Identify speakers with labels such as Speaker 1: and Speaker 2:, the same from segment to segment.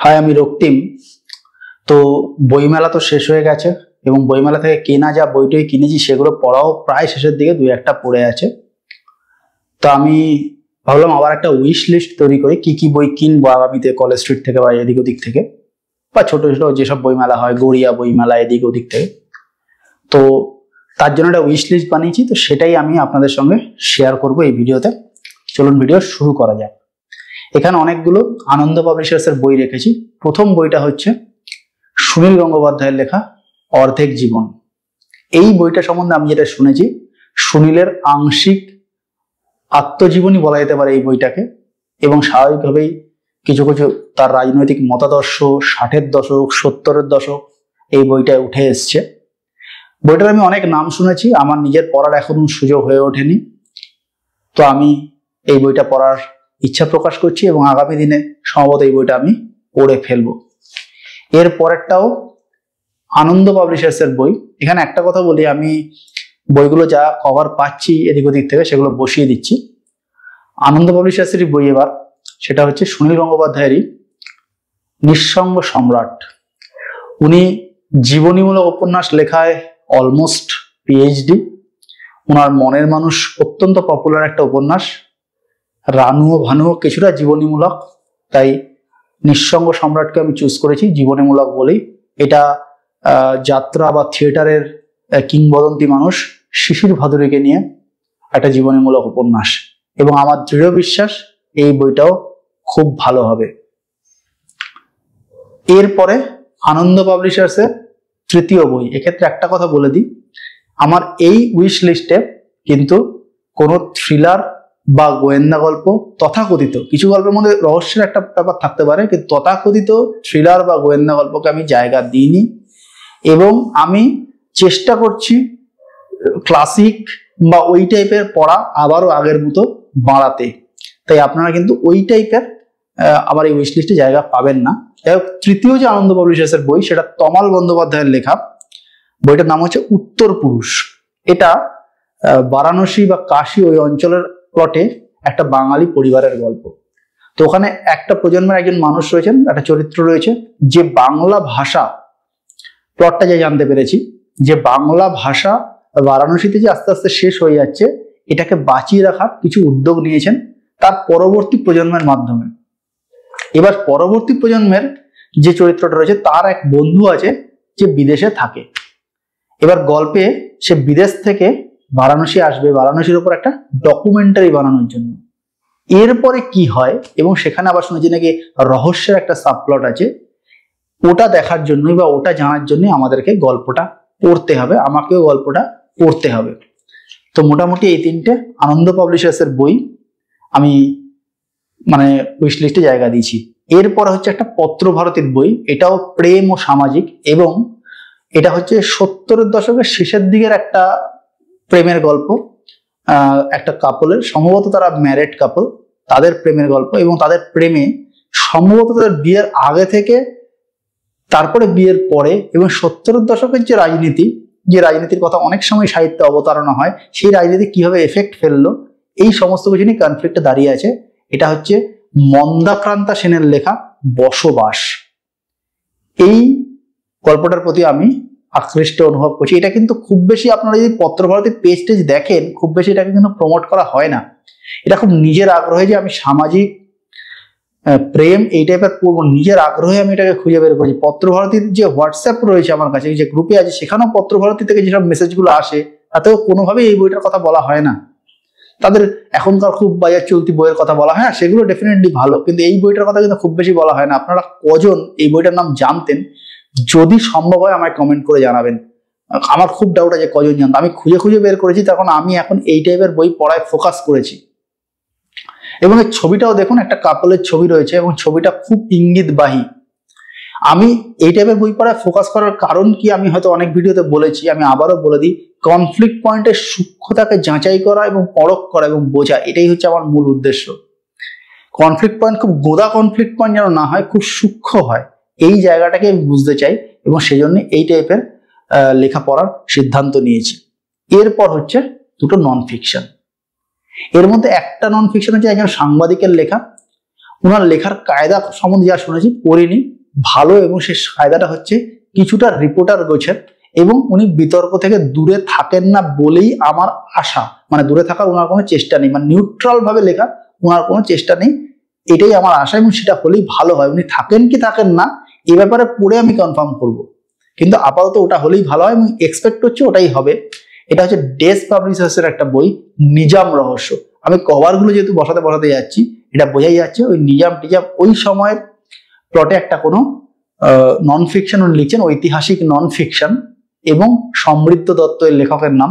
Speaker 1: High, আমি রক্তিম। তো বইমেলা তো শেষ হয়ে গেছে এবং বইমেলা থেকে কেনা যা বইটই কিনেছি সেগুলো পড়াও প্রায় শেষের দিকে, দুই একটা পড়ে আছে। তো আমি ভাবলাম আবার একটা উইশ লিস্ট তৈরি করি, কি কি বই কিনবো আগামীতে কলেজ স্ট্রিট থেকে বা এদিক ওদিক থেকে, বা ছোট ছোট যেসব বইমেলা হয়, গড়িয়া বইমেলা, এদিক ওদিক থেকে। তো তার জন্য একটা উইশ লিস্ট বানিয়েছি, তো সেটাই আমি আপনাদের সঙ্গে শেয়ার করব এই ভিডিওতে। চলুন ভিডিও শুরু করা যাক। এখানে অনেকগুলো আনন্দ পাবলিশার্সের বই রেখেছি। প্রথম বইটা হচ্ছে সুনীল গঙ্গোপাধ্যায়ের লেখা অর্ধেক জীবন। এই বইটা সম্বন্ধে আমি যেটা শুনেছি, সুনীলের আংশিক আত্মজীবনী বলা যেতে পারে এই বইটাকে, এবং স্বাভাবিকভাবেই কিছু কিছু তার রাজনৈতিক মতাদর্শ 60-এর দশক 70-এর দশক এই বইটায় উঠে এসছে। বইটার আমি অনেক নাম শুনেছি, আমার নিজের পড়ার এখনো সুযোগ হয়ে ওঠেনি। তো আমি এই বইটা পড়ার ইচ্ছা প্রকাশ করছি এবং আগামী দিনে সম্ভবত এই বইটা আমি পড়ে ফেলবো। এর পরেরটাও আনন্দ পাবলিশার্সের বই। এখানে একটা কথা বলি, আমি বইগুলো যা কভার পাচ্ছি এদিক ওদিক থেকে সেগুলো বসিয়ে দিচ্ছি। আনন্দ পাবলিশার্সেরই বই এবার, সেটা হচ্ছে সুনীল গঙ্গোপাধ্যায়েরই নিঃসঙ্গ সম্রাট। উনি জীবনীমূলক উপন্যাস লেখায় অলমোস্ট পিএইচডি। ওনার মনের মানুষ অত্যন্ত পপুলার একটা উপন্যাস, রানুও ভানুও কিছুটা জীবনীমূলক, তাই নিঃসঙ্গ সম্রাটকে আমি চুজ করেছি জীবনীমূলক বলেই। এটা যাত্রা বা থিয়েটারের কিংবদন্তি মানুষ শিশির ভাদুরীকে নিয়ে একটা জীবনীমূলক উপন্যাস, এবং আমার দৃঢ় বিশ্বাস এই বইটাও খুব ভালো হবে। এরপরে আনন্দ পাবলিশার্সের তৃতীয় বই। এক্ষেত্রে একটা কথা বলে দিই, আমার এই উইশ লিস্টে কিন্তু কোনো থ্রিলার বা গোয়েন্দা গল্প, তথাকথিত কিছু গল্পের মধ্যে রহস্যের একটা ব্যাপার থাকতে পারে, কিন্তু তথাকথিত থ্রিলার বা গোয়েন্দা গল্পকে আমি জায়গা দিইনি, এবং আমি চেষ্টা করছি ক্লাসিক বা ওই টাইপের পড়া আবারও আগের মতো বাড়াতে। তাই আপনারা কিন্তু ওই টাইপের আবার এই উইশ লিস্টে জায়গা পাবেন না। তৃতীয় যে আনন্দ পাবলিশার্সের বই, সেটা তমাল বন্দ্যোপাধ্যায়ের লেখা। বইটার নাম হচ্ছে উত্তর পুরুষ। এটা বারাণসী বা কাশী ওই অঞ্চলের প্লটে একটা বাঙালি পরিবারের গল্প। তো ওখানে একটা প্রজন্মের একজন মানুষ রয়েছেন, একটা চরিত্র রয়েছে, যে বাংলা ভাষা, প্লটটা যে জানতে পেরেছি, যে বাংলা ভাষা বারাণসীতে যে আস্তে আস্তে শেষ হয়ে যাচ্ছে, এটাকে বাঁচিয়ে রাখার কিছু উদ্যোগ নিয়েছেন তার পরবর্তী প্রজন্মের মাধ্যমে। এবার পরবর্তী প্রজন্মের যে চরিত্রটা রয়েছে, তার এক বন্ধু আছে যে বিদেশে থাকে। এবার গল্পে সে বিদেশ থেকে বারাণসী আসবে, বারাণসীর উপর একটা ডকুমেন্টারি বানানোর জন্য। এরপরে কি হয়, এবং সেখানে আবার শুনেছি নাকি রহস্যের একটা সাবপ্লট আছে, ওটা দেখার জন্যই বা ওটা জানার জন্যই আমাদেরকে গল্পটা পড়তে হবে, আমাকেও গল্পটা পড়তে হবে। তো মোটামুটি এই তিনটে আনন্দ পাবলিশার্সের বই আমি উইশ লিস্টে জায়গা দিয়েছি। এরপর হচ্ছে একটা পত্রভারতীর বই, এটাও প্রেম ও সামাজিক, এবং এটা হচ্ছে 70-এর দশকের শেষের দিকের একটা প্রেমের গল্প। একটা কাপলের, সম্ভবত তারা ম্যারেড কাপল, তাদের প্রেমের গল্প, এবং তাদের প্রেমে সম্ভবত তাদের বিয়ের আগে থেকে, তারপরে বিয়ের পরে, এবং 70-এর দশকের যে রাজনীতির কথা অনেক সময় সাহিত্যে অবতারণা হয়, সেই রাজনীতি কিভাবে এফেক্ট ফেললো, এই সমস্ত কিছু নিয়ে কনফ্লিক্টে দাঁড়িয়ে আছে। এটা হচ্ছে মন্দাক্রান্তা সেনের লেখা বসবাস। এই গল্পটার প্রতি আমি আকৃষ্ট অনুভব করছি। এটা কিন্তু খুব বেশি, আপনারা যদি পত্রভারতীর পেজ দেখেন, খুব বেশি এটাকে কিন্তু প্রমোট করা হয় না। এটা খুব নিজের আগ্রহে, যে আমি সামাজিক প্রেম এই টাইপের পড়বো, নিজের আগ্রহে আমি এটাকে খুঁজে বের করেছি। পত্রভারতীর যে হোয়াটসঅ্যাপ রয়েছে আমার কাছে, যে গ্রুপে আছে, সেখানেও পত্রভারতী থেকে যেসব মেসেজগুলো আসে, তাতেও কোনোভাবেই এই বইটার কথা বলা হয় না। তাদের এখনকার খুব বাজার চলতি বইয়ের কথা বলা হয়, সেগুলো ডেফিনেটলি ভালো, কিন্তু এই বইটার কথা কিন্তু খুব বেশি বলা হয় না। আপনারা কজন এই বইটার নাম জানতেন, যদি সম্ভব হয় আমায় কমেন্ট করে জানাবেন। আমার খুব ডাউট আছে কজন জানতো। আমি খুঁজে খুঁজে বের করেছি, তখন আমি এখন এই টাইপের বই পড়ায় ফোকাস করেছি। এবং এই ছবিটাও দেখুন, একটা কাপলের ছবি রয়েছে, এবং ছবিটা খুব ইঙ্গিতবাহী। আমি এই টাইপের বই পড়ায় ফোকাস করার কারণ কি, আমি হয়তো অনেক ভিডিওতে বলেছি, আমি আবারও বলে দিই, কনফ্লিক্ট পয়েন্টের সূক্ষ্মতাকে যাচাই করা এবং পরখ করা এবং বোঝা, এটাই হচ্ছে আমার মূল উদ্দেশ্য। কনফ্লিক্ট পয়েন্ট খুব গোদা কনফ্লিক্ট পয়েন্ট যেন না হয়, খুব সূক্ষ্ম হয়, এই জায়গাটাকে আমি বুঝতে চাই, এবং সেজন্য এই টাইপের লেখা পড়ার সিদ্ধান্ত নিয়েছি। এরপর হচ্ছে দুটো নন ফিকশন। এর মধ্যে একটা নন ফিকশন হচ্ছে একজন সাংবাদিকের লেখা, ওনার লেখার কায়দা সম্বন্ধে যা শুনেছি পড়িনি, ভালো, এবং সেই কায়দাটা হচ্ছে কিছুটা রিপোর্টার গোছের, এবং উনি বিতর্ক থেকে দূরে থাকেন না বলেই আমার আশা, মানে দূরে থাকার ওনার কোনো চেষ্টা নেই, মানে নিউট্রাল ভাবে লেখা ওনার কোনো চেষ্টা নেই, এটাই আমার আশা, এবং সেটা হলেই ভালো হয়। উনি থাকেন কি থাকেন না এই ব্যাপারে পড়ে আমি কনফার্ম করব, কিন্তু আপাতত ওটা হলেই ভালো হয় এবং এক্সপেক্ট হচ্ছে ওটাই হবে। এটা হচ্ছে ডেস পাবলিশার্সের একটা বই, নিজাম রহস্য। আমি কভারগুলো যেহেতু বসাতে বসাতে যাচ্ছি, এটা বোঝাই যাচ্ছে ওই নিজাম টিজাম ওই সময়ের প্লটে একটা কোনো নন ফিকশন উনি লিখছেন, ঐতিহাসিক নন ফিকশন, এবং সমৃদ্ধ দত্ত এর লেখকের নাম।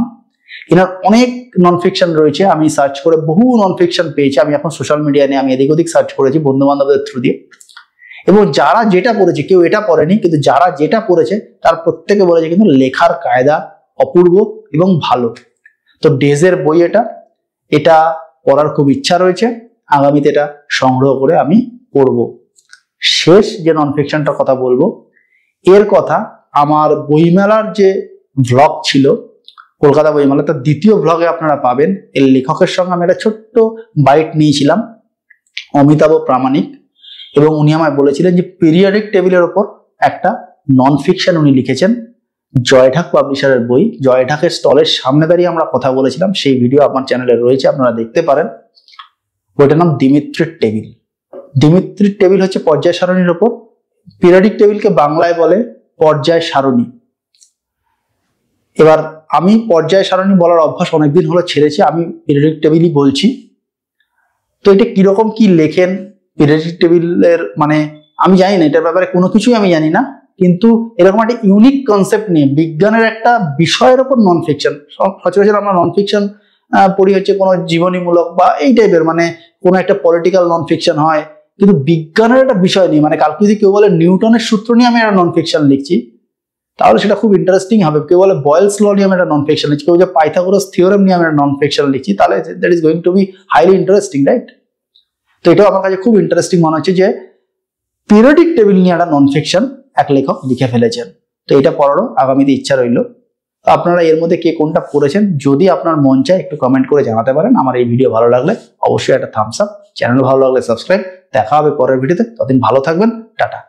Speaker 1: এনার অনেক নন ফিকশন রয়েছে, আমি সার্চ করে বহু নন ফিকশন পেয়েছি। আমি এখন সোশ্যাল মিডিয়া নিয়ে আমি এদিক ওদিক সার্চ করেছি বন্ধু বান্ধবদের থ্রু দিয়ে, এবং যারা যেটা পড়েছে, কেউ এটা পড়েনি, কিন্তু যারা যেটা পড়েছে তার প্রত্যেকে বলেছে কিন্তু লেখার কায়দা অপূর্ব এবং ভালো। তো ডেজের বই এটা পড়ার খুব ইচ্ছা রয়েছে, আগামীতে এটা সংগ্রহ করে আমি পড়ব। শেষ যে নন ফিকশনটার কথা বলবো, এর কথা আমার বইমেলার যে ভ্লগ ছিল কলকাতা বইমেলা, তার দ্বিতীয় ভ্লগে আপনারা পাবেন। এর লেখকের সঙ্গে আমি একটা ছোট্ট বাইট নিয়েছিলাম, অমিতাভ প্রামাণিক, এবং উনি আমায় বলেছিলেন যে পিরিয়ডিক টেবিলের ওপর একটা নন ফিকশন উনি লিখেছেন, জয়ঢাক পাবলিশারের বই। জয়ঢাকের স্টলের সামনে দাঁড়িয়ে আমরা কথা বলেছিলাম, সেই ভিডিও আমার চ্যানেলে রয়েছে, আপনারা দেখতে পারেন। বইটার নাম দিমিত্রির টেবিল। দিমিত্রির টেবিল হচ্ছে পর্যায় সারণীর ওপর, পিরিয়ডিক টেবিলকে বাংলায় বলে পর্যায় সারণী। এবার আমি পর্যায় সারণী বলার অভ্যাস অনেকদিন হলো ছেড়েছি, আমি পিরিয়ডিক টেবিলই বলছি। তো এটা কিরকম কি লেখেন পিরিয়ডিক টেবিলের, মানে আমি জানি না এটার ব্যাপারে কোনো কিছুই আমি জানি না, কিন্তু এরকম একটা ইউনিক কনসেপ্ট নিয়ে বিজ্ঞানের একটা বিষয়ের ওপর নন ফিকশন। সচরাচর আমরা নন ফিকশন পড়ি হচ্ছে কোনো জীবনীমূলক বা এই টাইপের, মানে কোনো একটা পলিটিক্যাল নন ফিকশন হয়, কিন্তু বিজ্ঞানের একটা বিষয় নিয়ে, মানে কালকে যদি কেউ বলে নিউটনের সূত্র নিয়ে আমি একটা নন ফিকশন লিখছি, তাহলে সেটা খুব ইন্টারেস্টিং হবে। কেউ বলে বয়েলস ল নিয়ে আমি একটা নন ফিকশন লিখছি, কেউ যে পাইথাগোরাস থিওরেম নিয়ে আমি একটা নন ফিকশন লিখছি, তাহলে that is going to be highly interesting, right? তো এটাও আমার কাছে খুব ইন্টারেস্টিং মনে হচ্ছে যে পিরিয়ডিক টেবিল নিয়ে একটা নন ফিকশন এক লেখক লিখে ফেলেছেন। তো এটা পড়ারও আগামীতে ইচ্ছা রইল। আপনারা এর মধ্যে কে কোনটা পড়েছেন যদি আপনার মন চায় একটু কমেন্ট করে জানাতে পারেন। আমার এই ভিডিও ভালো লাগলে অবশ্যই একটা থামস আপ, চ্যানেল ভালো লাগলে সাবস্ক্রাইব। দেখা হবে পরের ভিডিওতে, ততদিন ভালো থাকবেন, টাটা।